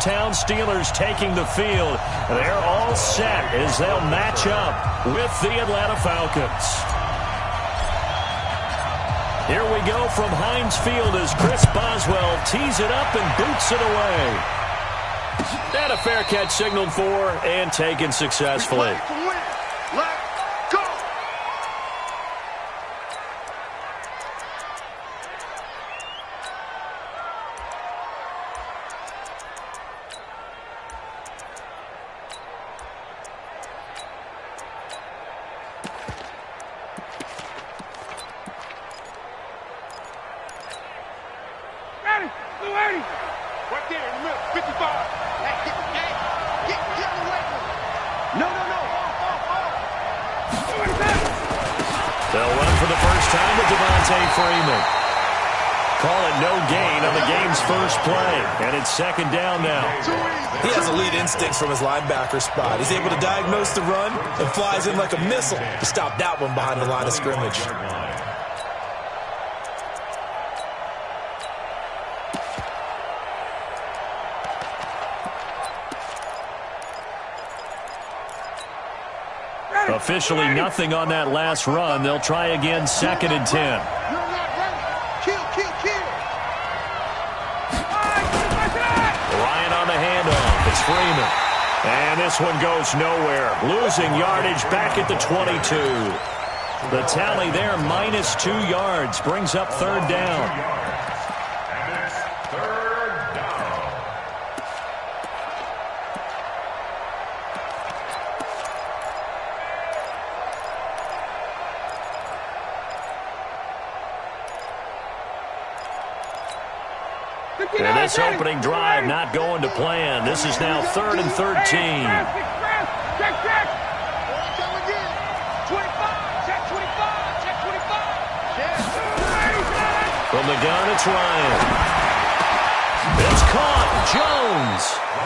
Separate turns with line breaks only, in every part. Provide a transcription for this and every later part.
hometown Steelers taking the field. They're all set as they'll match up with the Atlanta Falcons. Here we go from Heinz Field as Chris Boswell tees it up and boots it away. And a fair catch signaled for and taken successfully.
They'll run for the first time with Freeman. Call it no gain on the game's first play. And it's second down now.
He has elite instincts from his linebacker spot. He's able to diagnose the run and flies in like a missile to stop that one behind the line of scrimmage.
Officially nothing on that last run. They'll try again, 2nd and 10. Ryan on the handoff. It's Freeman. And this one goes nowhere. Losing yardage back at the 22. The tally there, -2 yards. Brings up 3rd down. And this opening drive not going to plan. This is now 3rd and 13. From the gun, it's Ryan. It's caught. Jones.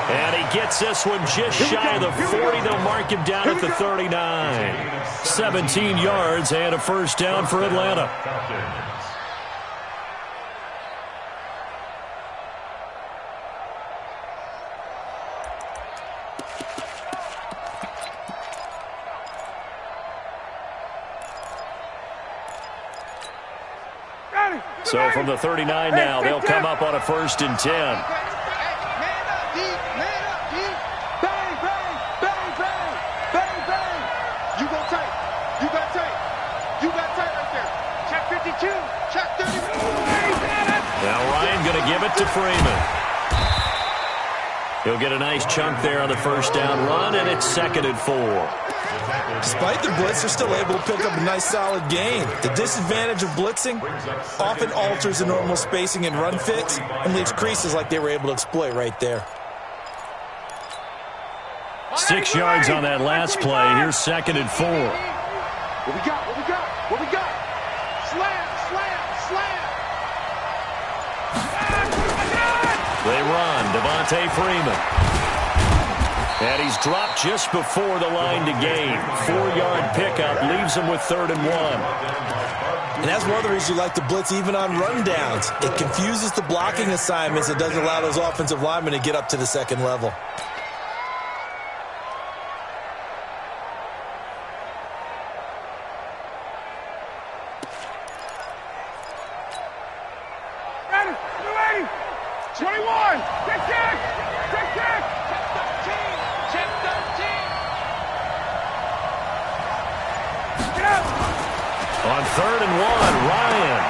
And he gets this one just shy of the 40. They'll mark him down at the 39. 17 yards and a first down for Atlanta. So from the 39 now, they'll come up on a 1st and 10. Now Ryan going to give it to Freeman. He'll get a nice chunk there on the first down run, and it's 2nd and 4.
Despite the blitz, they're still able to pick up a nice solid gain. The disadvantage of blitzing often alters the normal spacing and run fits and leaves creases like they were able to exploit right there.
6 yards on that last play. Here's 2nd and 4.
What we got? What we got? What we got? Slam, slam, slam.
They run. Devontae Freeman. And he's dropped just before the line to gain. 4-yard pickup leaves him with 3rd and 1.
And that's one of the reasons you like to blitz even on rundowns. It confuses the blocking assignments. It doesn't allow those offensive linemen to get up to the 2nd level.
Ready, 21, check, check, check, check.
On 3rd and 1, Ryan.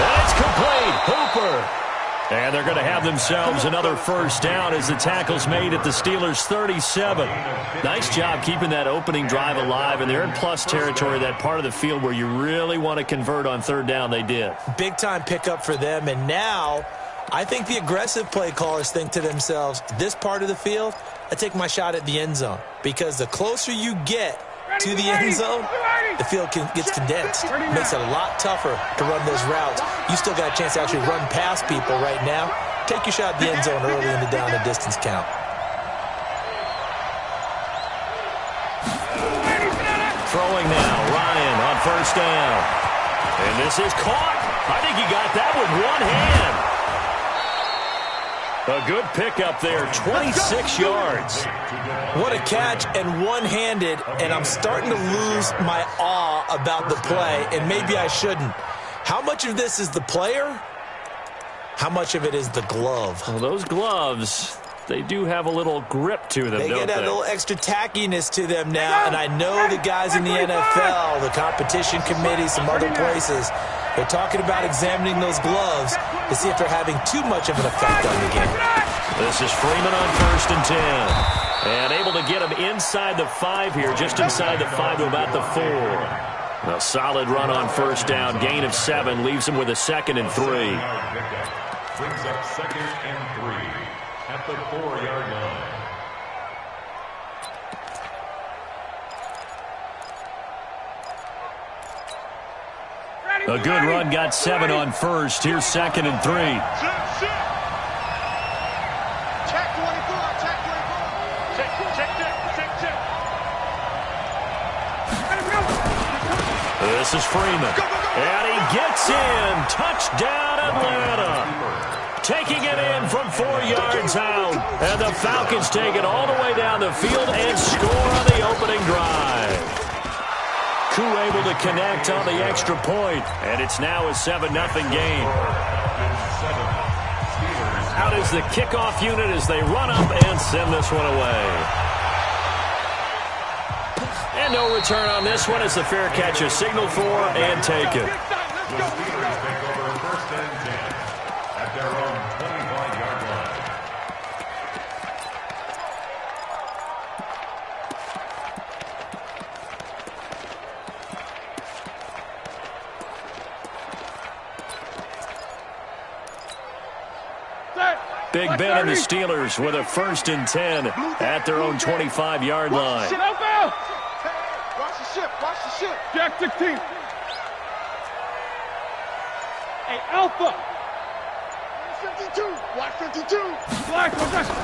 And it's complete. Hooper. And they're going to have themselves another first down as the tackle's made at the Steelers' 37. Nice job keeping that opening drive alive, and they're in plus territory, that part of the field where you really want to convert on 3rd down. They did.
Big-time pickup for them, and now I think the aggressive play callers think to themselves, this part of the field, I take my shot at the end zone, because the closer you get to the end zone, the field gets condensed. It makes it a lot tougher to run those routes. You still got a chance to actually run past people right now. Take your shot at the end zone early in the down and distance count.
Throwing now, Ryan on 1st down. And this is caught. I think he got that with one hand. A good pickup there, 26 yards.
What a catch, and one-handed, and I'm starting to lose my awe about the play, and maybe I shouldn't. How much of this is the player? How much of it is the glove?
Well, those gloves, they do have a little grip to them,
They
don't
get a little extra tackiness to them now, and I know the guys in the NFL, the competition committee, some other places, they're talking about examining those gloves to see if they're having too much of an effect on the game.
This is Freeman on 1st and 10. And able to get him inside the 5 here, just inside the 5 to about the 4. A solid run on 1st down, gain of 7, leaves him with a 2nd and 3.
Brings up 2nd and 3 at the 4-yard line.
A good run, got 7 on 1st. Here's 2nd and 3.
Check 24, check 24. Check.
This is Freeman. And he gets in. Touchdown, Atlanta. Taking it in from 4 yards out. And the Falcons take it all the way down the field and score on the opening drive. Koo able to connect on the extra point, and it's now a 7-0 game. Out is the kickoff unit as they run up and send this one away. And no return on this one as the fair catch is signaled for and taken.
The Steelers take over 1st and 10 at their own 25-yard line.
Big Ben and the Steelers with a 1st and 10 at their own 25-yard line.
Watch the ship.
Jack 16. Hey, Alpha.
52. Watch 52.
Black possession.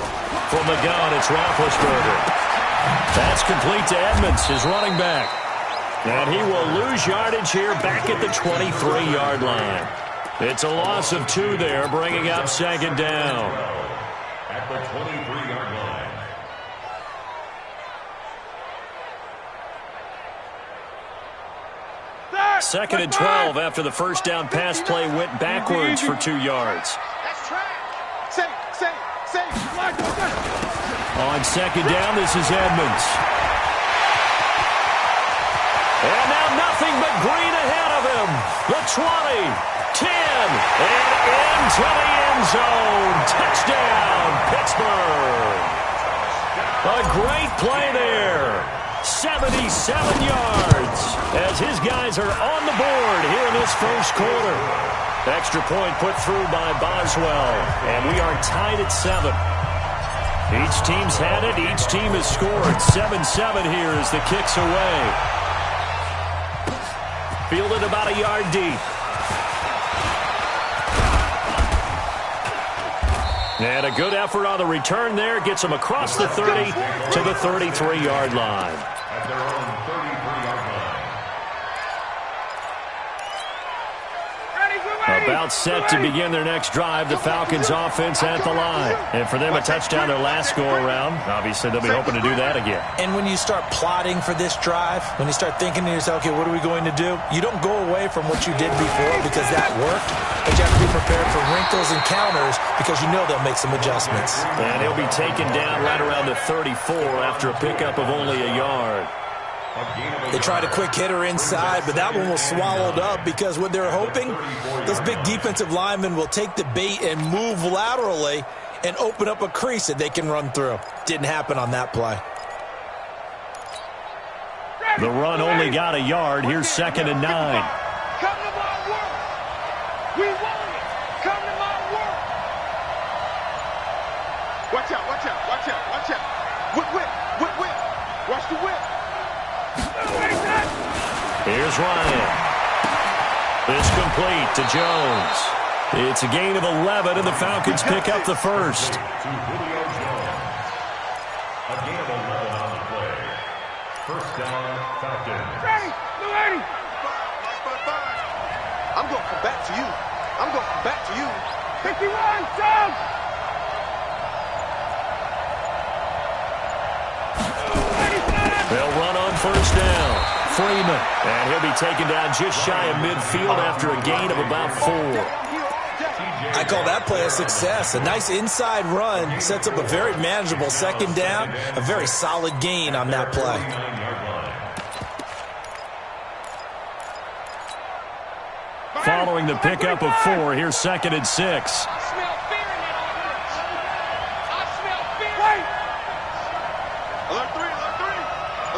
From the gun, it's Roethlisberger. That's complete to Edmonds, his running back. And he will lose yardage here back at the 23-yard line. It's a loss of 2 there, bringing up 2nd down.
At the 23-yard line.
Second and 12 after the 1st down pass play went backwards for 2 yards.
That's track. Say.
Black possession.
On 2nd down, this is Edmonds. And now nothing but green ahead of him. The 20, 10, and into the end zone. Touchdown, Pittsburgh. A great play there. 77 yards as his guys are on the board here in this 1st quarter. Extra point put through by Boswell, and we are tied at 7. Each team's had it. Each team has scored. 7-7 here as the kick's away. Fielded about a yard deep. And a good effort on the return there. Gets him across the 30 to the 33-yard line.
At their own 33-yard line.
About set to begin their next drive. The Falcons offense at the line. And for them, a touchdown their last go-around. Obviously, they'll be hoping to do that again.
And when you start plotting for this drive, when you start thinking to yourself, okay, what are we going to do? You don't go away from what you did before because that worked. But you have to be prepared for wrinkles and counters because you know they'll make some adjustments.
And he'll be taken down right around the 34 after a pickup of only a yard.
They tried a quick hitter inside, but that one was swallowed up because what they're hoping, those big defensive linemen will take the bait and move laterally and open up a crease that they can run through. Didn't happen on that play.
The run only got a yard. Here's 2nd and 9.
Come to my work. We want it. Come to my work. Watch out. Whip. Watch the whip.
Here's Ryan. It's complete to Jones. It's a gain of 11, and the Falcons pick up the 1st.
To Julio Jones. A gain of 11 on the play. 1st down, Falcons.
Ready. Blue 80.
I'm going to come back to you.
51, down.
They'll run on first down. Freeman. And he'll be taken down just shy of midfield after a gain of about 4.
I call that play a success. A nice inside run sets up a very manageable second down. A very solid gain on that play.
Following the pickup of 4, here's 2nd and 6.
I smell fear in that offense. I smell fear. Wait.
Alert 3, alert 3,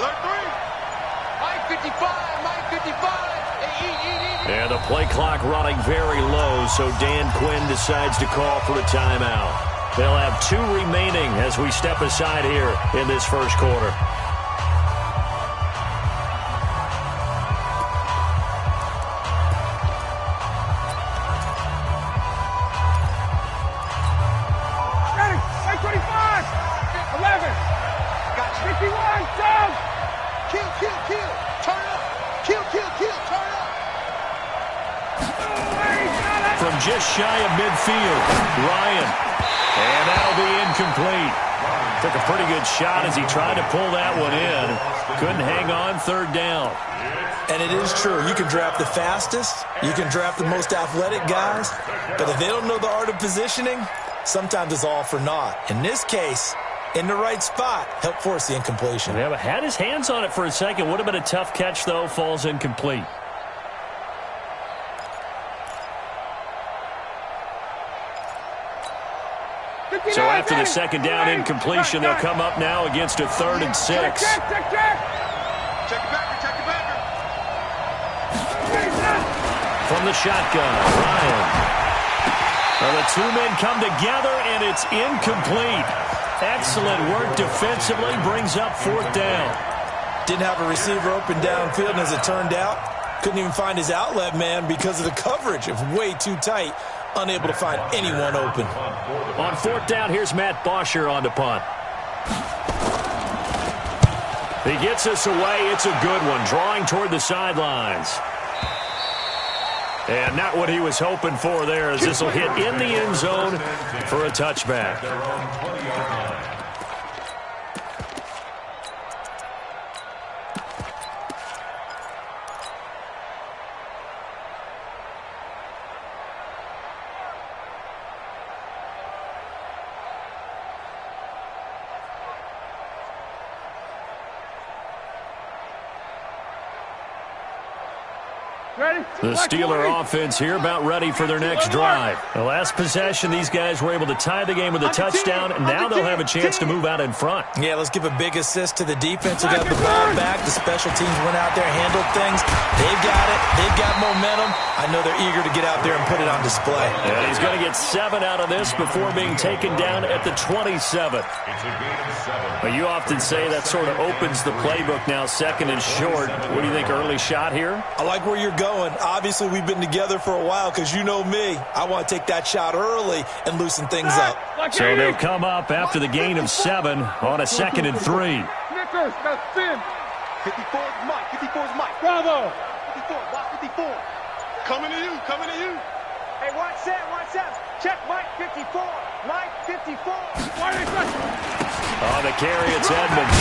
alert 3. Mike 55.
And the play clock running very low, so Dan Quinn decides to call for a timeout. They'll have 2 remaining as we step aside here in this first quarter.
Ready. 25. 11.
Got you.
51. Down.
Kill. Turn up. Kill. Turn up.
From just shy of midfield, Ryan. And that'll be incomplete. Took a pretty good shot as he tried to pull that one in. Couldn't hang on, 3rd down.
And it is true. You can draft the fastest. You can draft the most athletic guys. But if they don't know the art of positioning, sometimes it's all for naught. In this case, in the right spot, helped force the incompletion.
Yeah, but had his hands on it for a second. Would have been a tough catch, though. Falls incomplete. So after the second down incompletion, they'll come up now against a 3rd and 6.
Check.
Check it back.
From the shotgun, Ryan. Well, the 2 men come together, and it's incomplete. Excellent work defensively, brings up 4th down.
Didn't have a receiver open downfield, and as it turned out, couldn't even find his outlet man because of the coverage. It was way too tight. Unable to find anyone open.
On 4th down, here's Matt Bosher on the punt. He gets us away. It's a good one, drawing toward the sidelines. And not what he was hoping for there, as this will hit in the end zone for a touchback. The Steeler offense here about ready for their next drive. The last possession, these guys were able to tie the game with a touchdown, and now they'll have a chance to move out in front.
Yeah, let's give a big assist to the defense who got the ball back. The special teams went out there, handled things. They've got it. They've got momentum. I know they're eager to get out there and put it on display.
And he's going to get 7 out of this before being taken down at the 27. But you often say that sort of opens the playbook now, 2nd and short. What do you think, early shot here?
I like where you're going. Obviously, we've been together for a while because you know me. I want to take that shot early and loosen things up.
So they'll come up after the gain of 7 on a 2nd and 3.
Snickers, got spin.
54 is Mike. 54 is Mike.
Bravo.
54. Watch 54. Coming to you.
Hey, watch that. Check Mike 54. Mike 54. Why are they touching?
On the carry, it's Edmonds.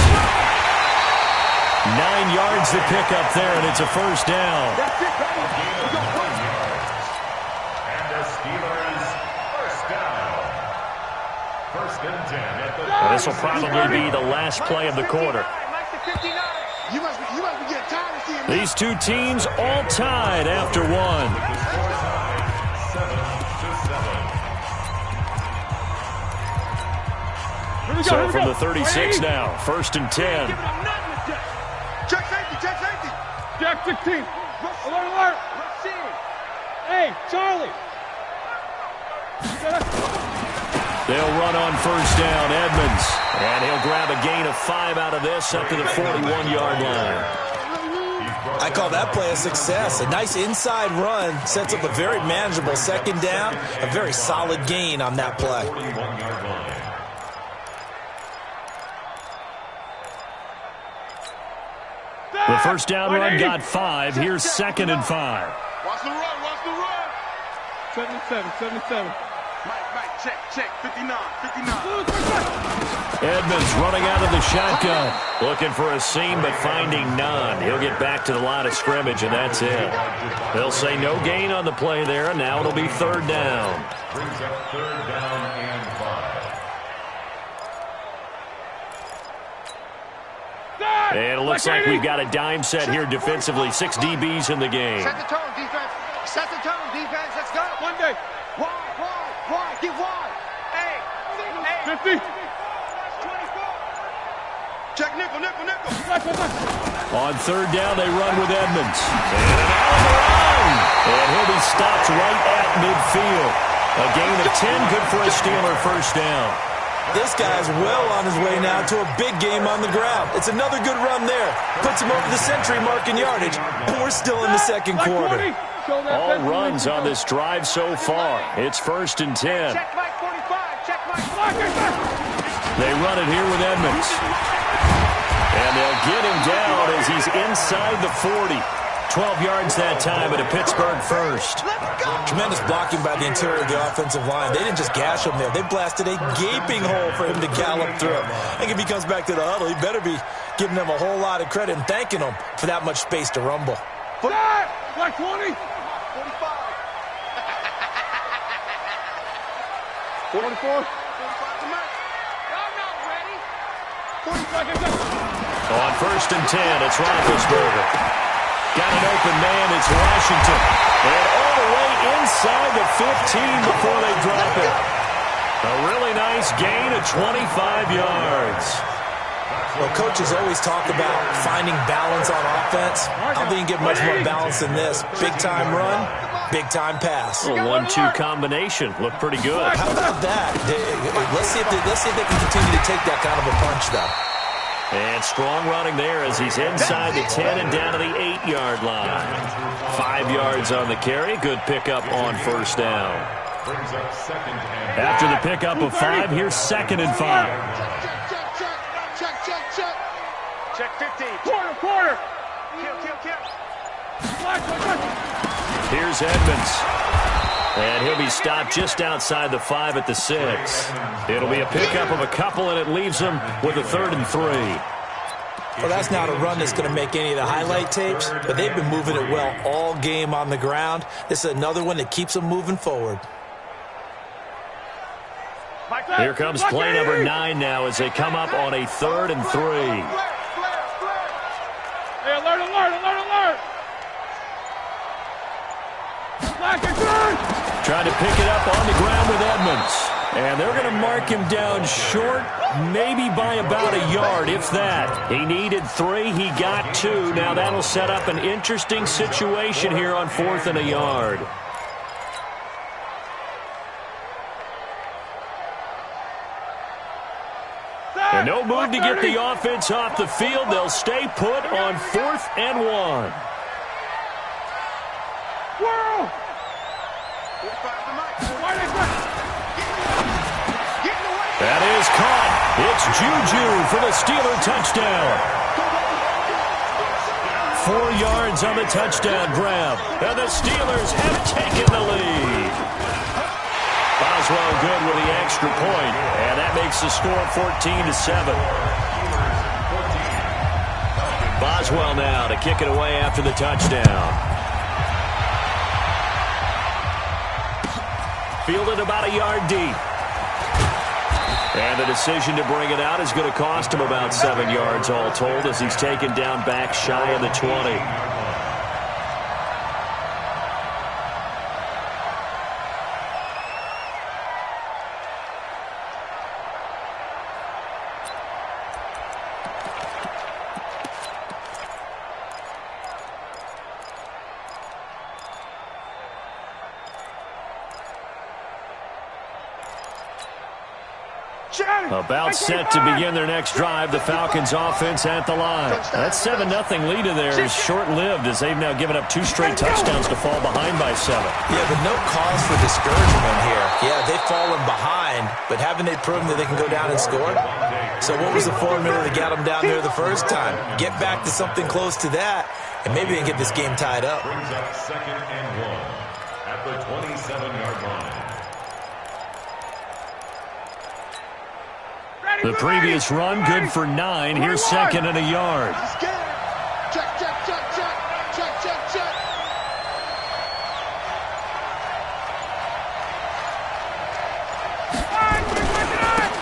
9 yards to pick up there, and it's a 1st down.
That's it, baby. We're going to win.
And the Steelers, 1st down. 1st and 10 at the...
This will probably be the last play of the quarter.
Mike to 59.
You must be getting tired of seeing me.
These 2 teams all tied after 1. So from the 36 now, 1st and 10.
Check safety.
Jack 16. Alert.
Rush in.
Hey, Charlie.
They'll run on 1st down, Edmonds. And he'll grab a gain of 5 out of this up to the 41-yard line.
I call that play a success. A nice inside run sets up a very manageable second down. A very solid gain on that play.
The 1st down run got 5. Here's 2nd and 5.
Watch the run.
77.
Mike, check. check, 59, 59.
Edmonds running out of the shotgun. Looking for a seam, but finding none. He'll get back to the line of scrimmage, and that's it. They'll say no gain on the play there, and now it'll be third down.
Brings up third down and 5.
And it looks like we've got a dime set here defensively. 6 DBs in the game.
Set the tone, defense. Set the tone, defense. Let's go. Monday. Wide. Get wide. Hey. 50. 24. Check nickel.
On third down, they run with Edmonds. And out of the run. And he'll be stopped right at midfield. A gain of 10, good for a Steeler first down.
This guy's well on his way now to a big game on the ground. It's another good run there. Puts him over the century mark in yardage, and we're still in the second quarter.
All runs on this drive so far. It's 1st and 10.
Check Mike 45. Check Mike.
They run it here with Edmonds. And they'll get him down as he's inside the 40. 12 yards that time at a Pittsburgh first.
Tremendous blocking by the interior of the offensive line. They didn't just gash him there. They blasted a gaping hole for him to gallop through. I think if he comes back to the huddle, he better be giving them a whole lot of credit and thanking them for that much space to rumble.
Like 20. 45. 44. 45 to Mike. I'm not ready. 40 seconds.
On 1st and 10, it's Roethlisberger. Got an open man, it's Washington. And all the way inside the 15 before they drop it. A really nice gain of 25 yards.
Well, coaches always talk about finding balance on offense. I don't think you can get much more balance than this. Big-time run, big-time pass.
A 1-2 combination. Looked pretty good.
How about that? Let's see if they can continue to take that kind of a punch, though.
And strong running there as he's inside the 10 and down to the 8-yard line. 5 yards on the carry. Good pickup on first down. After the pickup of 5, here's 2nd and 5.
Check 50. Quarter. Kill.
Here's Edmonds. And he'll be stopped just outside the 5 at the 6. It'll be a pickup of a couple, and it leaves them with a 3rd and 3.
Well, that's not a run that's going to make any of the highlight tapes, but they've been moving it well all game on the ground. This is another one that keeps them moving forward.
Here comes play number 9 now as they come up on a 3rd and 3.
Hey, alert.
Trying to pick it up on the ground with Edmonds. And they're going to mark him down short, maybe by about a yard, if that. He needed 3, he got 2. Now that'll set up an interesting situation here on 4th and a yard. And no move to get the offense off the field. They'll stay put on 4th and 1.
Whirl!
That is caught. It's Juju for the Steeler touchdown. 4 yards on the touchdown grab. And the Steelers have taken the lead. Boswell good with the extra point. And that makes the score 14-7. Boswell now to kick it away after the touchdown. Fielded about a yard deep. And the decision to bring it out is going to cost him about 7 yards all told as he's taken down back shy of the 20. About set to begin their next drive. The Falcons offense at the line. That 7-0 lead in there is short-lived as they've now given up 2 straight touchdowns to fall behind by 7.
Yeah, but no cause for discouragement here. Yeah, they've fallen behind, but haven't they proven that they can go down and score? So what was the formula that got them down there the first time? Get back to something close to that, and maybe they can get this game tied up.
Brings up 2nd and 1 at the 27-yard line.
The previous run, good for 9. Here's second and a yard.
Check, check, check, check. Check, check, check.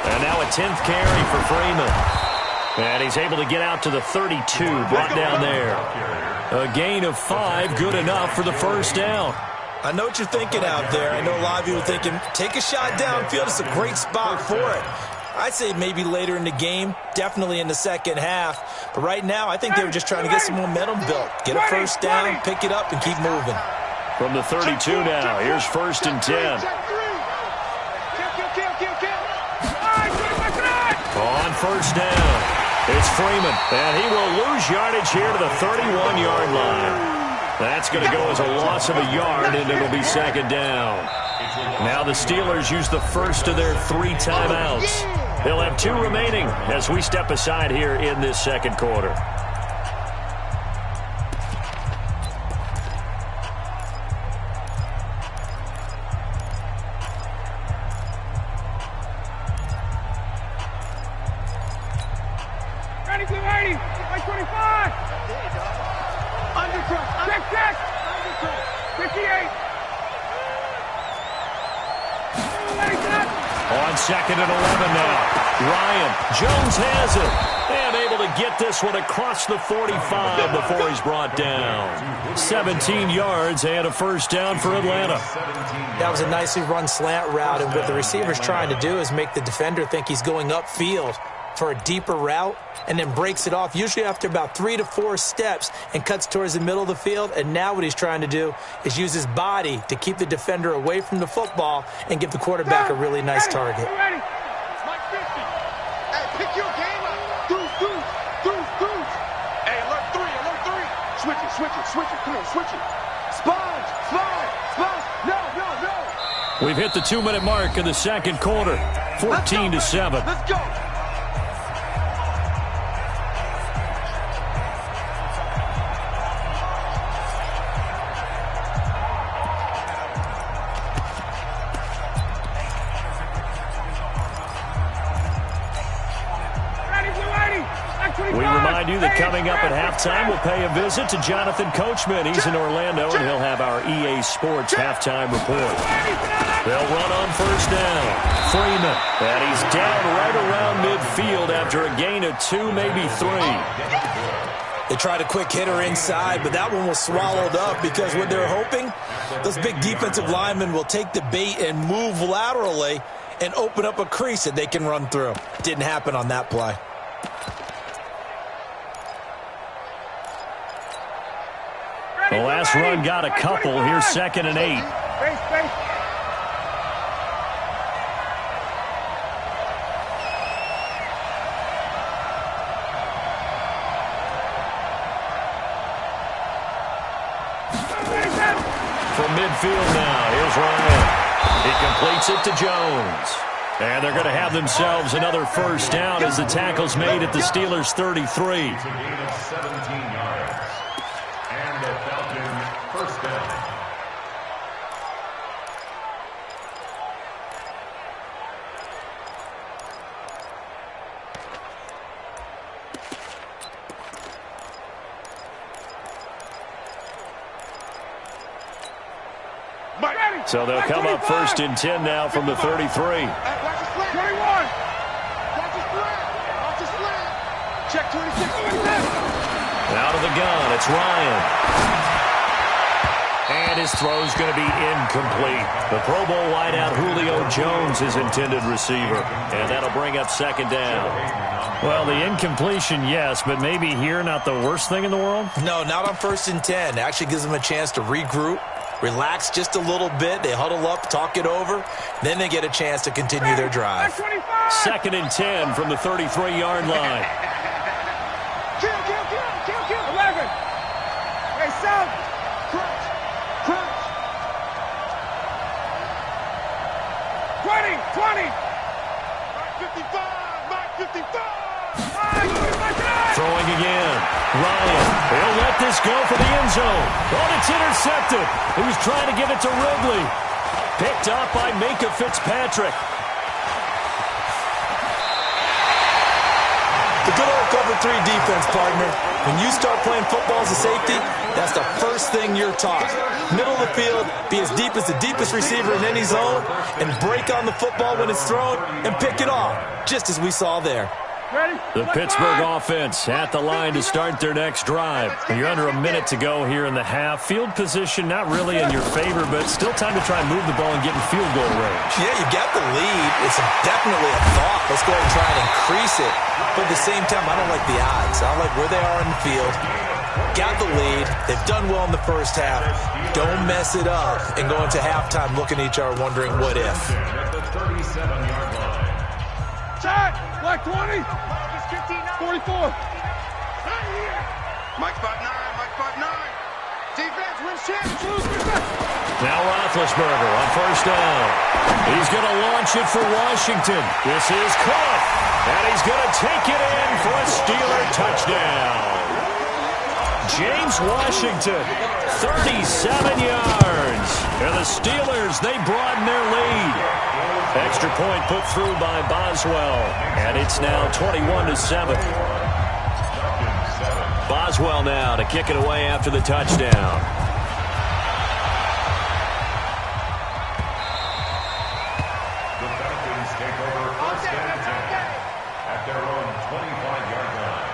And now a 10th carry for Freeman. And he's able to get out to the 32, brought down there. A gain of 5, good enough for the first down.
I know what you're thinking out there. I know a lot of you are thinking, take a shot downfield. It's a great spot for it. I'd say maybe later in the game, definitely in the second half. But right now, I think they were just trying to get some momentum built. Get a first down, pick it up, and keep moving.
From the 32 now, here's first and 10. On first down, it's Freeman. And he will lose yardage here to the 31-yard line. That's going to go as a loss of a yard, and it'll be second down. Now the Steelers use the first of their 3 timeouts. They'll have 2 remaining as we step aside here in this second quarter.
Ready, 280, 25.
Undercut.
Check, check. 58.
On second and 11 now. Ryan, Jones has it. And able to get this one across the 45 before he's brought down. 17 yards and a first down for Atlanta.
That was a nicely run slant route, and what the receiver's trying to do is make the defender think he's going upfield for a deeper route, and then breaks it off, usually after about 3 to 4 steps, and cuts towards the middle of the field. And now what he's trying to do is use his body to keep the defender away from the football and give the quarterback a really nice target.
Hey, pick your game up. Deuce. Hey, alert 3. Switch it. Come on, switch it. Sponge. No.
We've hit the 2-minute mark in the second quarter. 14-7.
Let's go.
We remind you that coming up at halftime, we'll pay a visit to Jonathan Coachman. He's in Orlando, and he'll have our EA Sports halftime report. They'll run on first down. Freeman, and he's down right around midfield after a gain of 2, maybe 3.
They tried a quick hitter inside, but that one was swallowed up because what they're hoping, those big defensive linemen will take the bait and move laterally and open up a crease that they can run through. Didn't happen on that play.
The last run got a couple. Here's second and 8. From midfield now, here's Ryan. He completes it to Jones. And they're going to have themselves another first down as the tackle's made at the Steelers' 33.
It's a gain of 17 yards. And the Falcons first down.
So they'll come up first and 10 now from the 33.
21.
Check 26.
Out of the gun, it's Ryan. And his throw's going to be incomplete. The Pro Bowl wideout Julio Jones is intended receiver. And that'll bring up second down. Well, the incompletion, yes, but maybe here not the worst thing in the world?
No, not on first and 10. It actually gives them a chance to regroup, relax just a little bit. They huddle up, talk it over. Then they get a chance to continue their drive.
Second and 10 from the 33-yard line.
Kill. 11. Hey, South.
Crunch.
20.
Mark 55.
Throwing again. Ryan, he'll let this go for the end zone. Oh, it's intercepted. He was trying to get it to Ridley. Picked up by Minka Fitzpatrick.
The good old cover 3 defense, partner. When you start playing football as a safety, that's the first thing you're taught. Middle of the field, be as deep as the deepest receiver in any zone, and break on the football when it's thrown and pick it off, just as we saw there.
The Pittsburgh offense at the line to start their next drive. You're under a minute to go here in the half. Field position not really in your favor, but still time to try and move the ball and get in field goal range.
Yeah, you got the lead. It's definitely a thought. Let's go ahead and try and increase it. But at the same time, I don't like the odds. I don't like where they are in the field. Got the lead. They've done well in the first half. Don't mess it up and go into halftime looking at each other wondering what if.
At the 37-yard line.
Check! Black 20! 44!
Mike 5'9", Mike 5'9". Defense wins championship.
Now Roethlisberger on first down. He's going to launch it for Washington. This is caught, and he's going to take it in for a Steeler touchdown. James Washington, 37 yards. And the Steelers, they broaden their lead. Extra point put through by Boswell, and it's now 21-7. Boswell now to kick it away after the touchdown.
The Falcons take over first and 10 at their own 25-yard line.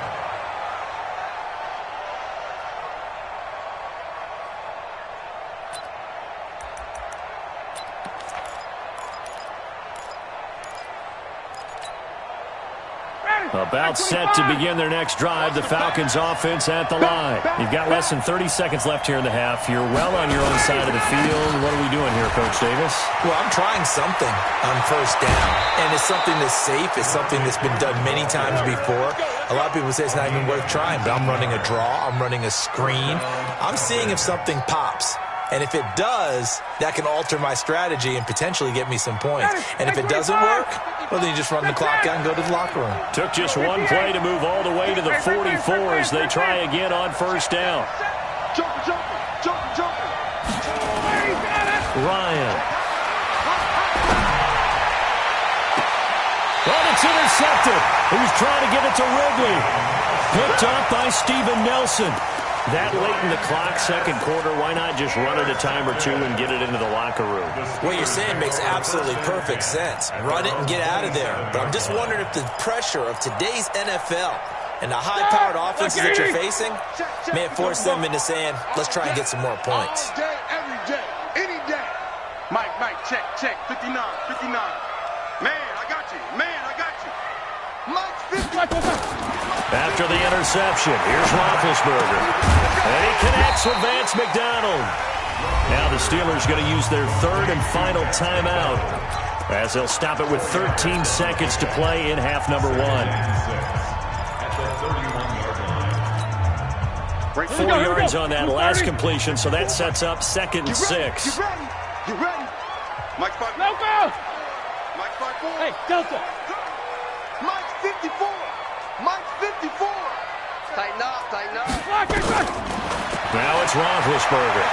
About set to begin their next drive. The Falcons offense at the line. You've got less than 30 seconds left here in the half. You're well on your own side of the field. What are we doing here, Coach Davis?
Well, I'm trying something on first down, and it's something that's safe. It's something that's been done many times before. A lot of people say it's not even worth trying, but I'm running a draw. I'm running a screen. I'm seeing if something pops. And if it does, that can alter my strategy and potentially get me some points. And if it doesn't work, well, then you just run the clock out and go to the locker room.
Took just one play to move all the way to the 44 as they try again on first down. Ryan. But it's intercepted. He was trying to give it to Ridley. Picked up by Steven Nelson. That late in the clock, second quarter, why not just run it a time or two and get it into the locker room?
What you're saying makes absolutely perfect sense. Run it and get out of there. But I'm just wondering if the pressure of today's NFL and the high-powered offenses that you're facing may have forced them into saying, let's try and get some more points.
All day, every day, any day. Mike, check, 59. Man, I got you. Mike, 50.
After the interception, here's Roethlisberger. And he connects with Vance McDonald. Now the Steelers going to use their third and final timeout as they'll stop it with 13 seconds to play in half number one.
At the 31-yard line.
4 yards on that last completion, so that sets up second and 6.
You ready? Mike 5.
No go!
Mike 5-4.
Hey, Delta.
Mike 54. Mike 54. Tighten up.
Now it's Roethlisberger.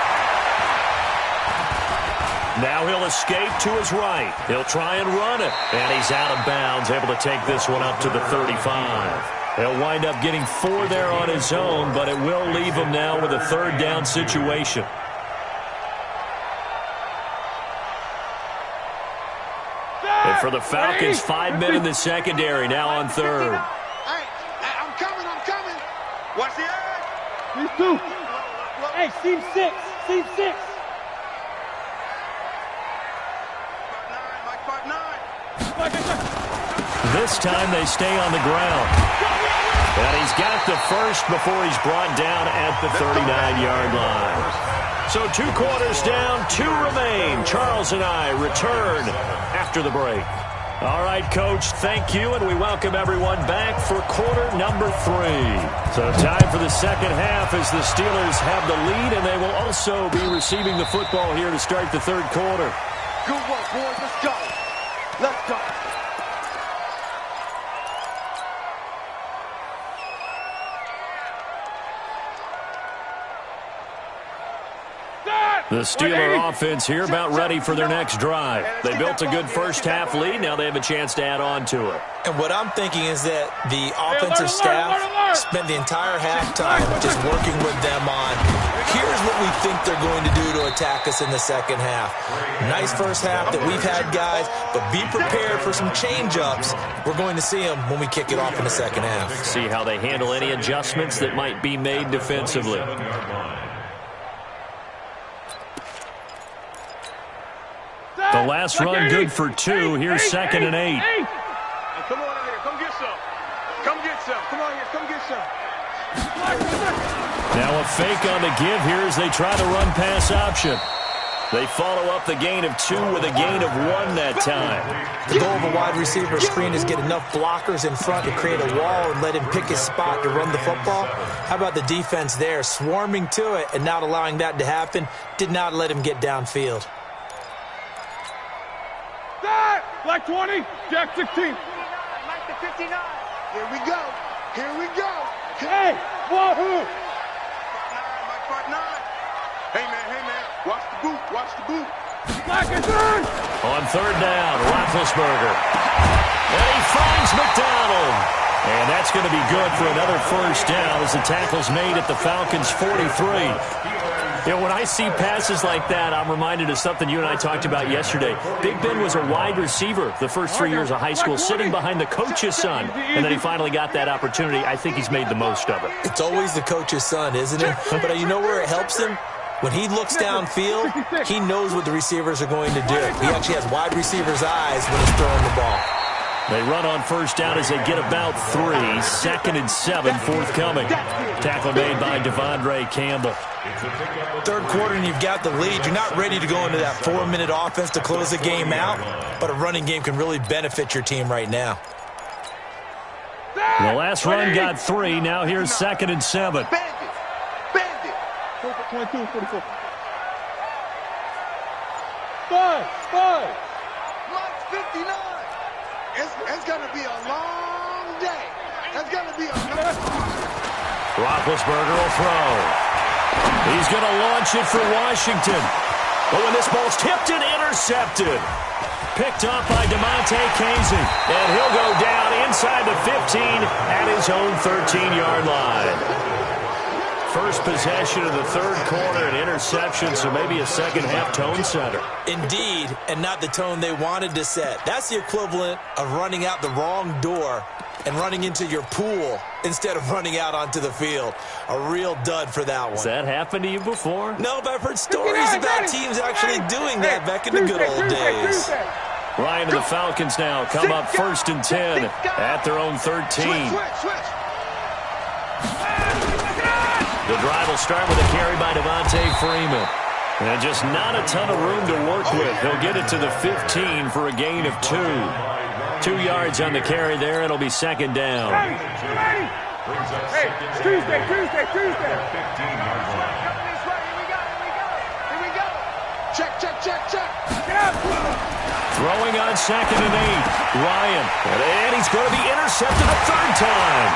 Now he'll escape to his right. He'll try and run it. And he's out of bounds, able to take this one up to the 35. He'll wind up getting 4 there on his own, but it will leave him now with a third down situation. And for the Falcons, 5 men in the secondary now on third.
I'm coming. Watch the edge.
These two. Hey, seam 6.
Mike 5'9".
This time they stay on the ground. And he's got the first before he's brought down at the 39-yard line. So 2 quarters down, 2 remain. Charles and I return after the break. All right, Coach, thank you, and we welcome everyone back for quarter number 3. So time for the second half as the Steelers have the lead, and they will also be receiving the football here to start the third quarter.
Good work, boys. Let's go.
Start!
The Steeler offense here about ready for their next drive. They built a good first-half lead. Now they have a chance to add on to it.
And what I'm thinking is that the offensive staff spent the entire halftime just working with them on, here's what we think they're going to do to attack us in the second half. Nice first half that we've had, guys, but be prepared for some change-ups. We're going to see them when we kick it off in the second half.
See how they handle any adjustments that might be made defensively. The last run good for 2. Here's 2nd and 8.
Come on in here. Come get some. Come get some. Come on here. Come get some.
Now a fake on the give here as they try the run-pass option. They follow up the gain of 2 with a gain of 1 that time.
The goal of a wide receiver screen is get enough blockers in front to create a wall and let him pick his spot to run the football. How about the defense there, swarming to it and not allowing that to happen? Did not let him get downfield.
Black 20, Jack 16.
Mike to 59.
Here we go. Here we go. Hey, wahoo. Mike 9. Hey, man. Watch the boot. Watch the boot.
Black is in.
On 3rd down, Roethlisberger. And he finds McDonald. And that's going to be good for another first down as the tackle's made at the Falcons' 43. You know, when I see passes like that, I'm reminded of something you and I talked about yesterday. Big Ben was a wide receiver the first 3 years of high school, sitting behind the coach's son, and then he finally got that opportunity. I think he's made the most of it.
It's always the coach's son, isn't it? But you know where it helps him? When he looks downfield, he knows what the receivers are going to do. He actually has wide receivers' eyes when he's throwing the ball.
They run on first down as they get about 3. 2nd and 7 forthcoming. Tackle made by Devondre Campbell.
Third quarter and you've got the lead. You're not ready to go into that 4-minute offense to close the game out, but a running game can really benefit your team right now.
The last run got 3. Now here's 2nd and 7.
Bandit.
22, 44. 5.
Block 59. It's going to be a long day. It's going to be a long
Roethlisberger will throw. He's going to launch it for Washington. But when this ball's tipped and intercepted. Picked up by DeMonte Casey. And he'll go down inside the 15 at his own 13-yard line. First possession of the third quarter, an interception, so maybe a second-half tone setter.
Indeed, and not the tone they wanted to set. That's the equivalent of running out the wrong door and running into your pool instead of running out onto the field. A real dud for that one.
Has that happened to you before?
No, but I've heard stories about teams actually doing that back in the good old days.
Ryan and the Falcons now come up 1st and 10 at their own 13.
switch.
The drive will start with a carry by Devontae Freeman. And just not a ton of room to work with. He'll get it to the 15 for a gain of 2. 2 yards on the carry there. It'll be 2nd down.
Hey, Tuesday.
15-yard line.
Here we go.
Check.
Get out.
Throwing on 2nd and 8. Ryan. And he's going to be intercepted a 3rd time.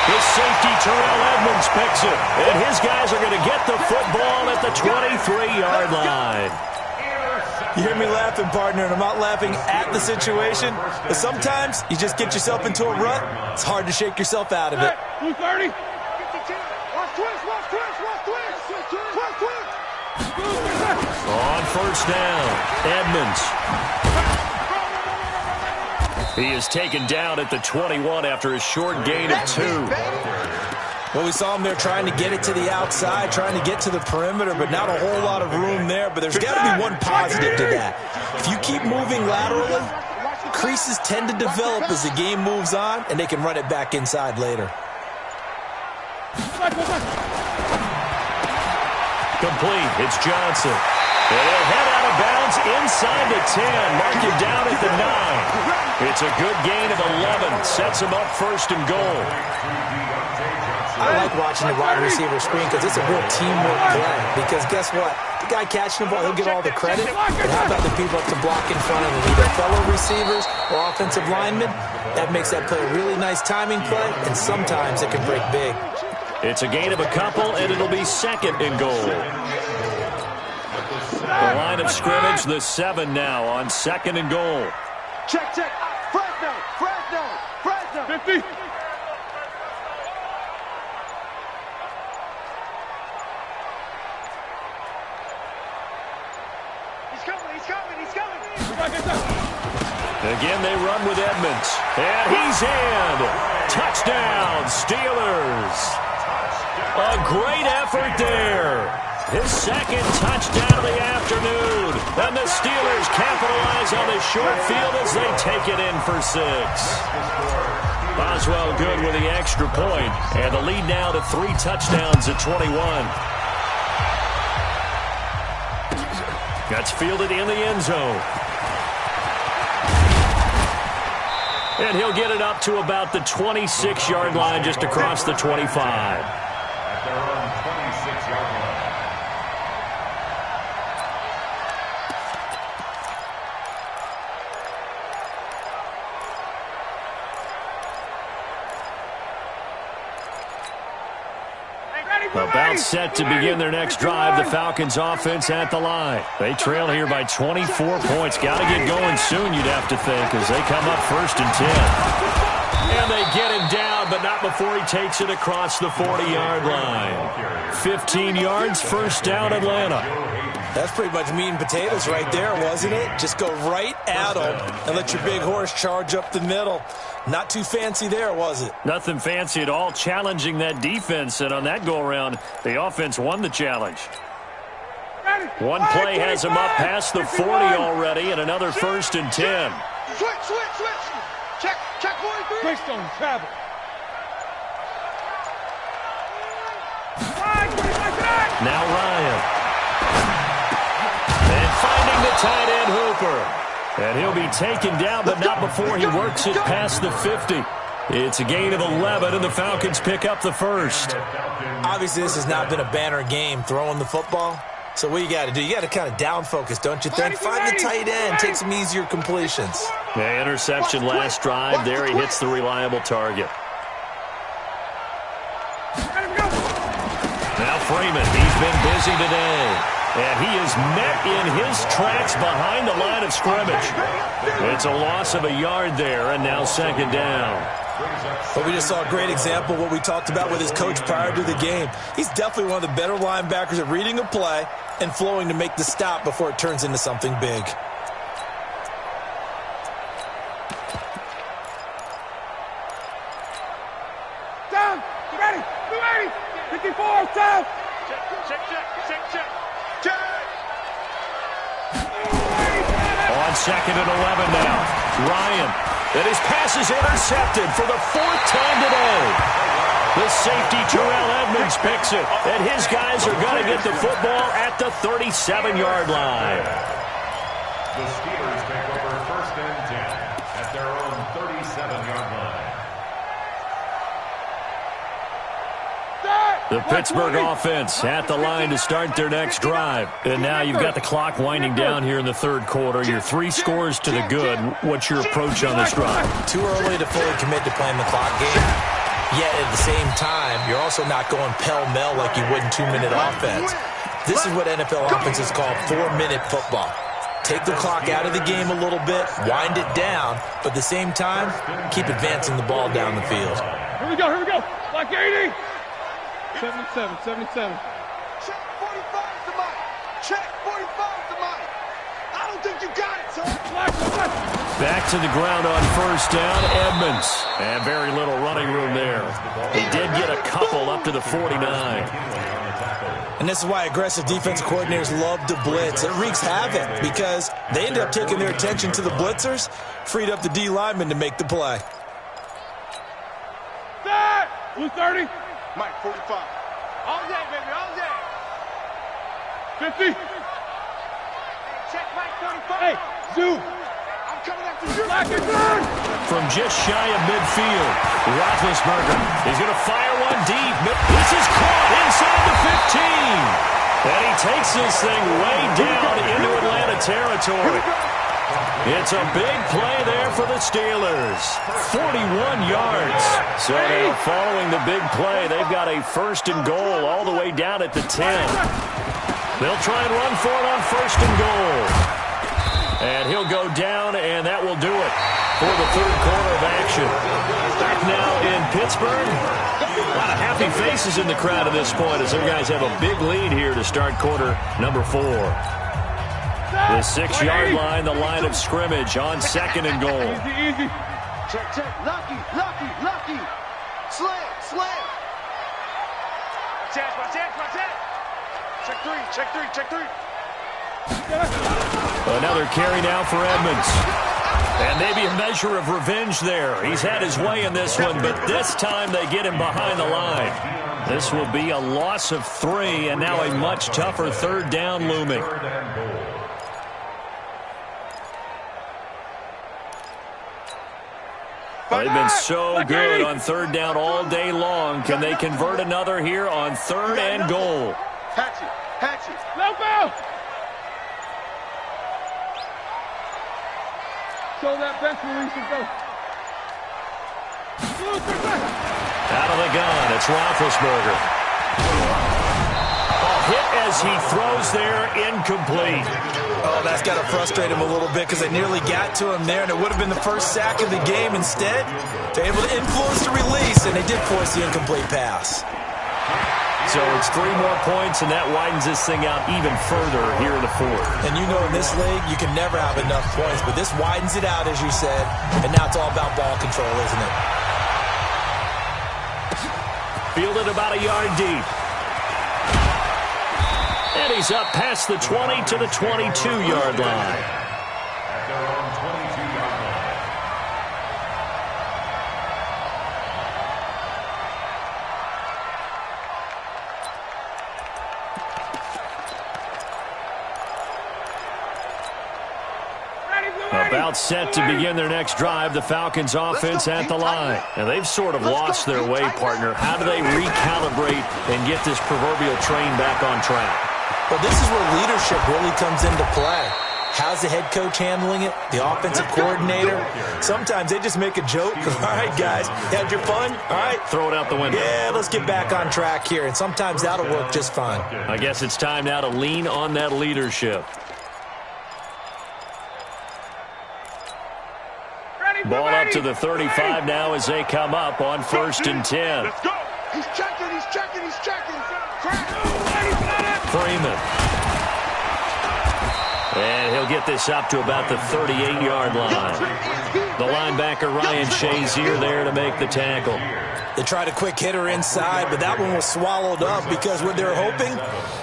His safety, Terrell Edmonds, picks it. And his guys are going to get the football at the 23-yard line.
You hear me laughing, partner, and I'm not laughing at the situation. But sometimes you just get yourself into a rut. It's hard to shake yourself out of it.
230.
Watch twist.
On first down, Edmonds. He is taken down at the 21 after a short gain of 2.
Well, we saw him there trying to get it to the outside, trying to get to the perimeter, but not a whole lot of room there. But there's got to be one positive to that. If you keep moving laterally, creases tend to develop as the game moves on, and they can run it back inside later.
Complete. It's Johnson. And he'll head out of bounds inside the 10. Mark him down at the 9. It's a good gain of 11. Sets him up 1st and goal.
I like watching the wide receiver screen because it's a real teamwork play. Because guess what? The guy catching the ball, he'll get all the credit. But how about the people up to block in front of him? Either fellow receivers or offensive linemen. That makes that play a really nice timing play, and sometimes it can break big.
It's a gain of a couple, and it'll be 2nd and goal. The line of scrimmage, the 7 now on 2nd and goal.
Check, check. Fresno, Fresno, Fresno.
50.
He's coming, he's coming, he's coming.
Again, they run with Edmonds. And he's in. Touchdown, Steelers. A great effort there. His 2nd touchdown of the afternoon. And the Steelers capitalize on the short field as they take it in for 6. Boswell good with the extra point. And the lead now to 3 touchdowns at 21. That's fielded in the end zone. And he'll get it up to about the 26-yard line just across the 25.
At their own 26-yard line.
About set to begin their next drive, the Falcons offense at the line. They trail here by 24 points. Got to get going soon, you'd have to think, as they come up 1st and 10. And they get him down, but not before he takes it across the 40-yard line. 15 yards, 1st down, Atlanta.
That's pretty much meat and potatoes right there, wasn't it? Just go right at them and let your big horse charge up the middle. Not too fancy there, was it?
Nothing fancy at all, challenging that defense. And on that go-around, the offense won the challenge. One play has him up past the 40 already, and another 1st and 10.
Switch, switch, switch. Check, check 43.
Quick stone, travel.
Now Ryan. And finding the tight end Hooper. And he'll be taken down, but not before he works it past the 50. It's a gain of 11, and the Falcons pick up the 1st.
Obviously, this has not been a banner game throwing the football. So what you got to do, you got to kind of down focus, don't you think? Find the tight end, take some easier completions.
The interception last drive. There he hits the reliable target. Now Freeman, he's been busy today. And he is met in his tracks behind the line of scrimmage. It's a loss of a yard there, and now 2nd down.
But we just saw a great example of what we talked about with his coach prior to the game. He's definitely one of the better linebackers at reading a play and flowing to make the stop before it turns into something big.
Down, get ready, get ready. 54, down.
Check, check, check, check.
On 2nd and 11 now. Ryan. And his pass is intercepted for the 4th time today. The safety, Terrell Edmonds, picks it. And his guys are going to get the football at the 37-yard line.
The Steelers take over 1st and 10 at their own 37-yard line.
The Pittsburgh offense at the line to start their next drive. And now you've got the clock winding down here in the 3rd quarter. You're 3 scores to the good. What's your approach on this drive?
Too early to fully commit to playing the clock game. Yet at the same time, you're also not going pell-mell like you would in 2-minute offense. This is what NFL offenses call 4-minute football. Take the clock out of the game a little bit, wind it down, but at the same time, keep advancing the ball down the field.
Here we go, here we go. Like 80. 77, 77.
Check 45 to Mike. Check 45 to Mike. I don't think you got it, son.
Back to the ground on 1st down, Edmonds. And very little running room there. He did get a couple up to the 49.
And this is why aggressive defensive coordinators love to blitz. It wreaks havoc because they end up taking their attention to the blitzers, freed up the D lineman to make the play.
Set! Blue 30.
Mike, 45.
All day, baby, all day. 50.
Check Mike, 35.
Hey, Zoo.
I'm coming after you.
Black and burn.
From just shy of midfield, Roethlisberger is going to fire one deep. This is caught inside the 15. And he takes this thing way down into Atlanta territory. It's a big play there for the Steelers. 41 yards. So now following the big play, they've got a 1st and goal all the way down at the 10. They'll try and run for it on 1st and goal. And he'll go down, and that will do it for the 3rd quarter of action. Back now in Pittsburgh. A lot of happy faces in the crowd at this point as their guys have a big lead here to start quarter number 4. The 6-yard line, the line of scrimmage on 2nd and goal.
Easy. Check. Lucky. Slam.
Watch that. Check three.
Another carry now for Edmonds. And maybe a measure of revenge there. He's had his way in this one, but this time they get him behind the line. This will be a loss of 3, and now a much tougher 3rd down looming. They've been so good on 3rd down all day long. Can they convert another here on 3rd and goal?
Hatchet.
Loco! Show that bench release and go.
Out of the gun, it's Roethlisberger. Hit as he throws there, incomplete.
Oh, that's got to frustrate him a little bit because they nearly got to him there, and it would have been the first sack of the game. Instead, they're able to influence the release, and they did force the incomplete pass.
So it's 3 more points, and that widens this thing out even further here in the 4th.
And you know in this league, you can never have enough points, but this widens it out, as you said, and now it's all about ball control, isn't it?
Fielded about a yard deep. And he's up past the 20 to the 22-yard line.
At their own 22-yard line.
About set to begin their next drive, the Falcons offense at the line. And they've sort of lost their way, partner. How do they recalibrate and get this proverbial train back on track?
Well, this is where leadership really comes into play. How's the head coach handling it? The offensive coordinator? Sometimes they just make a joke. All right, guys, you had your fun? All right.
Throw it out the window.
Yeah, let's get back on track here. And sometimes that'll work just fine.
I guess it's time now to lean on that leadership. Ball up to the 35 now as they come up on 1st and 10.
Let's go. He's checking.
Freeman. And he'll get this up to about the 38-yard line. The linebacker, Ryan Shazier, there to make the tackle.
They tried a quick hitter inside, but that one was swallowed up because what they're hoping,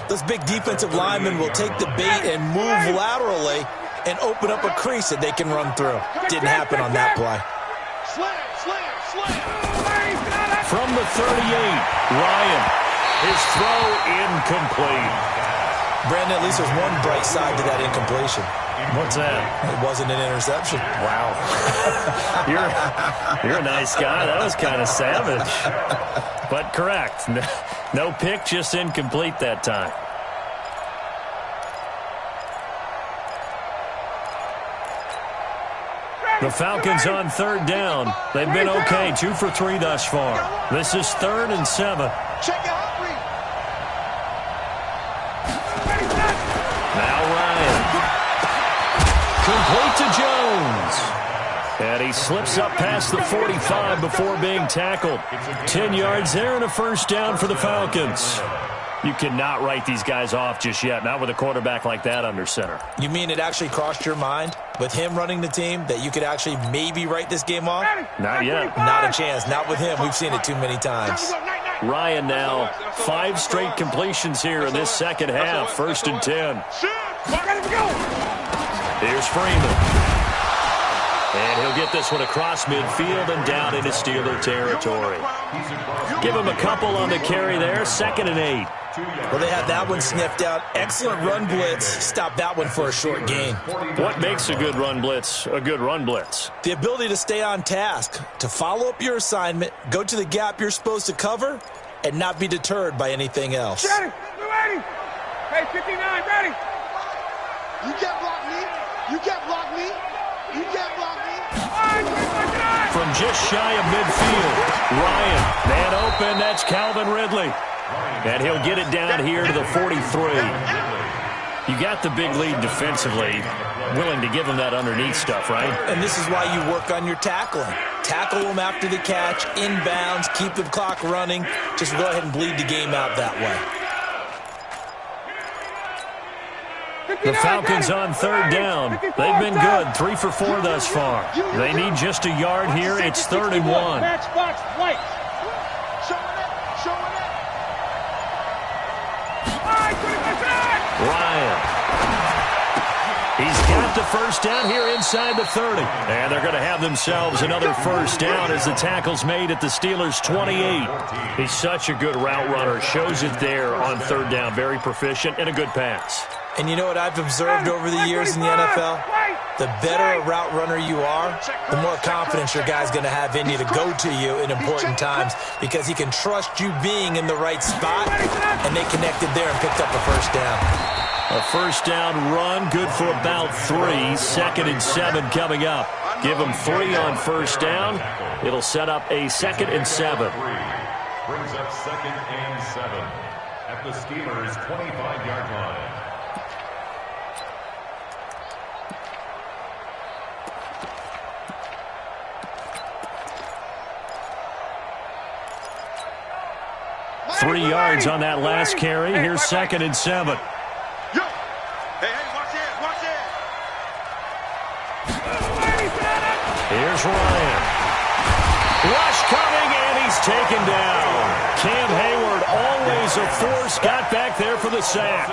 those big defensive linemen will take the bait and move laterally and open up a crease that they can run through. Didn't happen on that play.
Slam.
From the 38, Ryan. His throw incomplete.
Brandon, at least there's one bright side to that incompletion.
What's that?
It wasn't an interception.
Wow. You're a nice guy. That was kind of savage. But correct. No pick, just incomplete that time. The Falcons on 3rd down. They've been okay, 2 for 3 thus far. This is 3rd and 7.
Check it out, Reed.
Now Ryan. Complete to Jones. And he slips up past the 45 before being tackled. 10 yards there and a 1st down for the Falcons. You cannot write these guys off just yet, not with a quarterback like that under center.
You mean it actually crossed your mind with him running the team that you could actually maybe write this game off?
Not yet.
Not a chance. Not with him. We've seen it too many times.
Ryan now, 5 straight completions here in this second half. 1st and 10. Here's Freeman. And he'll get this one across midfield and down into Steeler territory. Give him a couple on the carry there. 2nd and 8.
Well, they had that one sniffed out. Excellent run blitz. Stop that one for a short gain.
What makes a good run blitz a good run blitz?
The ability to stay on task, to follow up your assignment, go to the gap you're supposed to cover, and not be deterred by anything else.
Ready. Hey, 59, ready.
You can't block me.
From just shy of midfield, Ryan, man open, that's Calvin Ridley. And he'll get it down here to the 43. You got the big lead defensively, willing to give them that underneath stuff, right?
And this is why you work on your tackling. Tackle them after the catch, inbounds, keep the clock running. Just go ahead and bleed the game out that way.
The Falcons on third down. They've been good, 3 for 4 thus far. They need just a yard here. It's 3rd and 1.
Matchbox white. Showing it.
Ryan. He's got the first down here inside the 30. And they're going to have themselves another first down as the tackle's made at the Steelers' 28. He's such a good route runner. Shows it there on third down. Very proficient and a good pass.
And you know what I've observed over the years in the NFL? The better a route runner you are, the more confidence your guy's going to have in you to go to you in important times because he can trust you being in the right spot, and they connected there and picked up a first down.
A first down run, good for about 3. 2nd and 7 coming up. Give them 3 on first down. It'll set up a 2nd and 7.
Brings up 2nd and 7 at the Steelers' 25-yard line.
Three yards on that last carry. Here's 2nd and 7.
Yo. Hey, watch it.
Here's Ryan. Rush coming, and he's taken down. Cam Hayward, always a force, got back there for the sack.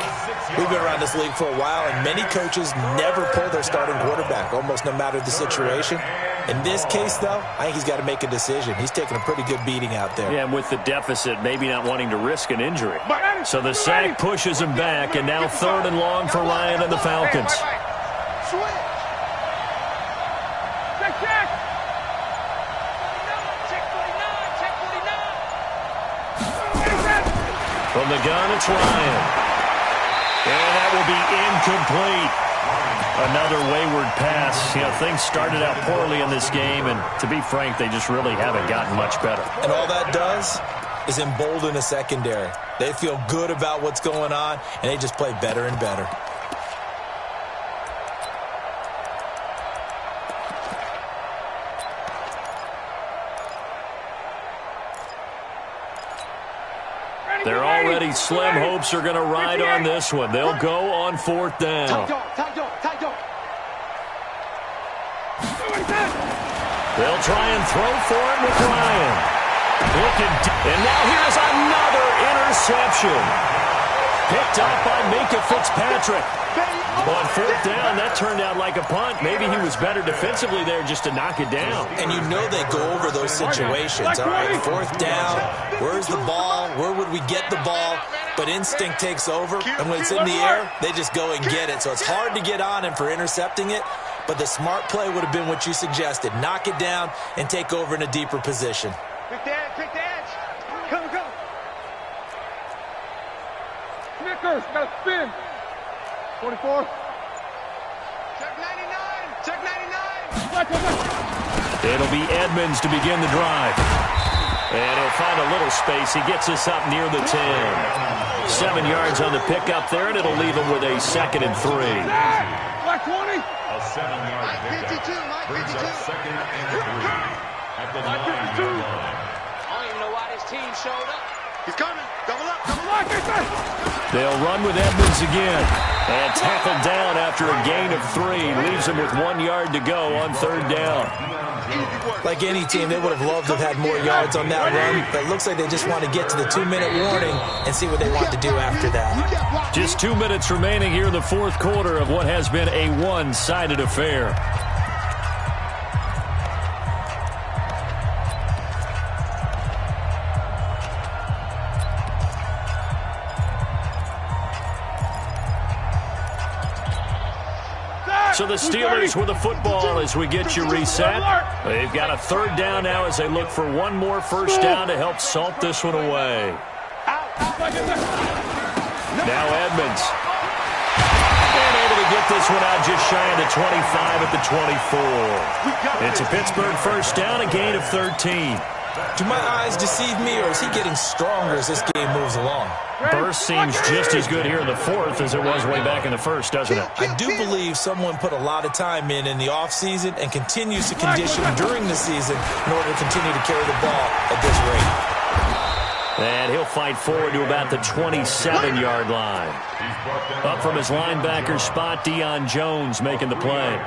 We've been around this league for a while, and many coaches never pull their starting quarterback, almost no matter the situation. In this case, though, I think he's got to make a decision. He's taking a pretty good beating out there.
Yeah, and with the deficit, maybe not wanting to risk an injury. So the sack pushes him back, and now 3rd and long for Ryan and the Falcons.
Switch. Check.
From the gun, it's Ryan. And that will be incomplete. Another wayward pass. You know, things started out poorly in this game, and to be frank, they just really haven't gotten much better.
And all that does is embolden a secondary. They feel good about what's going on, and they just play better and better.
They're already slim hopes are going to ride on this one. They'll go on 4th down.
Tight dog.
They'll try and throw for him with Ryan. And now here's another interception. Picked up by Minka Fitzpatrick. On 4th down, that turned out like a punt. Maybe he was better defensively there just to knock it down.
And you know they go over those situations, all right? 4th down, where's the ball? Where would we get the ball? But instinct takes over, and when it's in the air, they just go and get it. So it's hard to get on him for intercepting it, but the smart play would have been what you suggested. Knock it down and take over in a deeper position.
Pick the edge. Come. Snickers, got to spin. 44. Check 99.
It'll be Edmonds to begin the drive. And he'll find a little space. He gets us up near the 10. 7 yards on the pickup there, and it'll leave him with a 2nd and 3.
Black 20.
A 7-yard pickup brings up 2nd and 3 at the 9-yard line.
I don't even know why this team showed up.
He's coming. Double up.
They'll run with Edmonds again. And tackled down after a gain of 3. Leaves him with 1 yard to go on 3rd down.
Like any team, they would have loved to have had more yards on that run, but it looks like they just want to get to the 2-minute warning and see what they want to do after that.
Just 2 minutes remaining here in the 4th quarter of what has been a one-sided affair. So the Steelers with the football as we get you reset. They've got a 3rd down now as they look for one more first down to help salt this one away. Now Edmonds. And able to get this one out just shy of the 25 at the 24. It's a Pittsburgh first down, a gain of 13.
Do my eyes deceive me, or is he getting stronger as this game moves along?
Burst seems just as good here in the fourth as it was way back in the first, doesn't it?
I do believe someone put a lot of time in the offseason and continues to condition during the season in order to continue to carry the ball at this rate.
And he'll fight forward to about the 27-yard line. Up from his linebacker spot, Deion Jones making the play.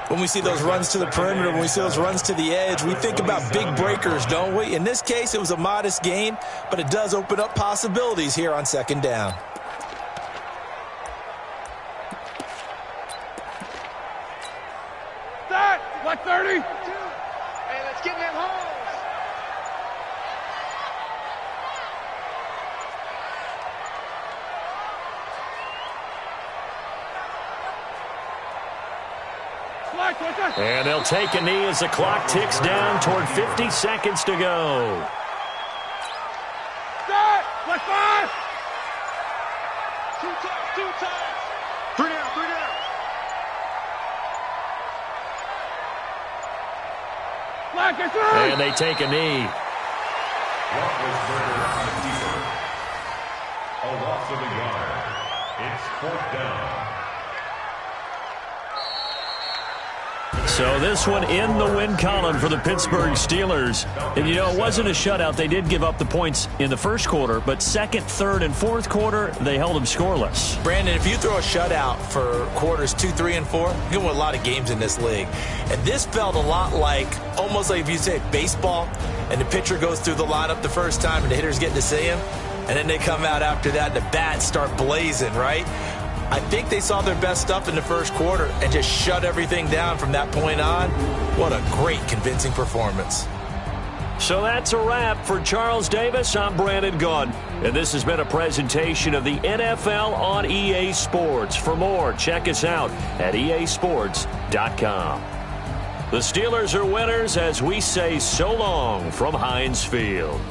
When we see those runs to the perimeter, when we see those runs to the edge, we think about big breakers, don't we? In this case, it was a modest gain, but it does open up possibilities here on second down.
Start! 130!
Hey, let's get in them holes.
And they'll take a knee as the clock ticks down toward 50 seconds to go.
Start! 5!
Two times. Three down.
Flag is through!
And they take a knee.
A loss of a yard. It's fourth down.
So this one in the win column for the Pittsburgh Steelers. And, you know, it wasn't a shutout. They did give up the points in the first quarter, but second, third, and fourth quarter, they held them scoreless.
Brandon, if you throw a shutout for quarters 2, 3, and 4, you're going to win a lot of games in this league. And this felt a lot like, almost like if you say baseball, and the pitcher goes through the lineup the first time and the hitter's getting to see him, and then they come out after that and the bats start blazing, right? I think they saw their best stuff in the first quarter and just shut everything down from that point on. What a great, convincing performance.
So that's a wrap for Charles Davis. I'm Brandon Gunn, and this has been a presentation of the NFL on EA Sports. For more, check us out at easports.com. The Steelers are winners as we say so long from Heinz Field.